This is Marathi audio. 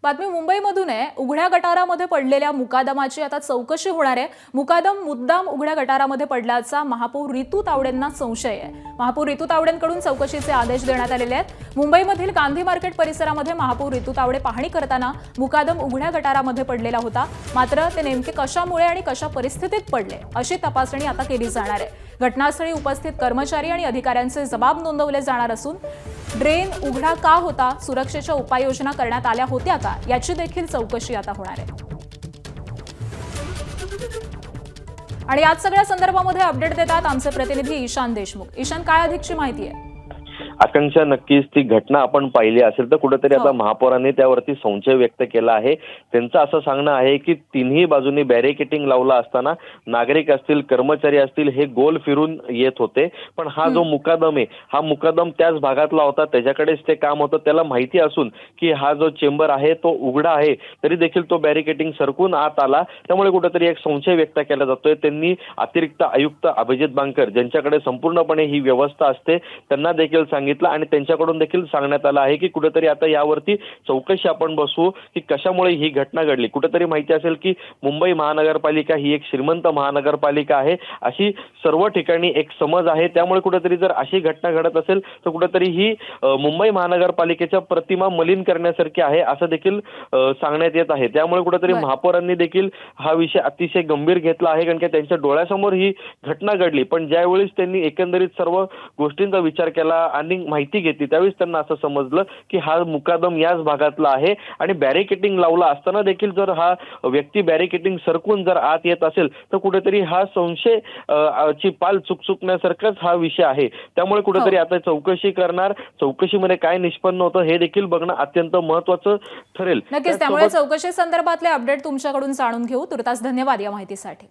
बातमी मुंबईमधून आहे। उघड्या गटारामध्ये पडलेल्या मुकादमाची आता चौकशी होणार आहे। मुकादम मुद्दाम उघड्या गटारामध्ये पडल्याचा महापौर रितू तावडेंना संशय आहे। महापौर रितू तावडेंकडून चौकशीचे आदेश देण्यात आलेले आहेत। मुंबईमधील गांधी मार्केट परिसरामध्ये महापौर रितू तावडे पाहणी करताना मुकादम उघड्या गटारामध्ये पडलेला होता। मात्र ते नेमके कशामुळे आणि कशा परिस्थितीत पडले अशी तपासणी आता केली जाणार आहे। घटनास्थळी उपस्थित कर्मचारी आणि अधिकाऱ्यांचे जबाब नोंदवले जाणार असून ड्रेन उघडा का होता, सुरक्षेच्या उपाययोजना करण्यात आल्या होत्या का याची देखील चौकशी आता होणार आहे। आणि आज सगळ्या संदर्भामध्ये अपडेट देतात आमचे प्रतिनिधी ईशान देशमुख। ईशान, काय अधिकची माहिती आहे? आकांक्षा, नक्कीच ती घटना आपण पाहिली असेल तर कुठेतरी आता महापौरांनी त्यावरती संशय व्यक्त केला आहे। त्यांचं असं सांगणं आहे की तिन्ही बाजूंनी बॅरिकेटिंग लावला असताना नागरिक असतील, कर्मचारी असतील, हे गोल फिरून येत होते। पण हा जो मुकादम आहे, हा मुकादम त्याच भागातला होता, त्याच्याकडेच ते काम होतं। त्याला माहिती असून की हा जो चेंबर आहे तो उघडा आहे, तरी देखील तो बॅरिकेटिंग सरकून आत आला। त्यामुळे कुठेतरी एक संशय व्यक्त केला जातोय। त्यांनी अतिरिक्त आयुक्त अभिजित बांकर, ज्यांच्याकडे संपूर्णपणे ही व्यवस्था असते, त्यांना देखील सांगितलं आणि त्यांच्याकडून देखील सांगण्यात आलं आहे की कुठेतरी आता यावरती चौकशी आपण बसवू की कशामुळे ही घटना घडली। कुठेतरी माहिती असेल की मुंबई महानगरपालिका ही एक श्रीमंत महानगरपालिका आहे, अशी सर्व ठिकाणी एक समज आहे। त्यामुळे कुठेतरी जर अशी घटना घडत असेल तर कुठेतरी ही मुंबई महानगरपालिकेच्या प्रतिमा मलिन करण्यासारखी आहे असं देखील सांगण्यात येत आहे। त्यामुळे कुठेतरी महापौरांनी देखील हा विषय अतिशय गंभीर घेतला आहे, कारण की त्यांच्या डोळ्यासमोर ही घटना घडली। पण ज्यावेळेस त्यांनी एकंदरीत सर्व गोष्टींचा विचार केला आणि माहिती घेतली, त्यावेळेस त्यांना असं समजलं की हा मुकादम याच भागातला आहे आणि बॅरिकेटिंग लावला असताना देखील जर हा व्यक्ती बॅरिकेटिंग सरकून जर आत येत असेल तर कुठेतरी हा संशय ची पाल चुकचुकण्यासारखाच हा विषय आहे। त्यामुळे कुठेतरी आता चौकशी करणार, चौकशीमध्ये काय निष्पन्न होतं हे देखील बघणं अत्यंत महत्त्वाचं ठरेल। नक्कीच, त्यामुळे चौकशी संदर्भातले अपडेट तुमच्याकडून जाणून घेऊ। तुर्तास धन्यवाद या माहितीसाठी।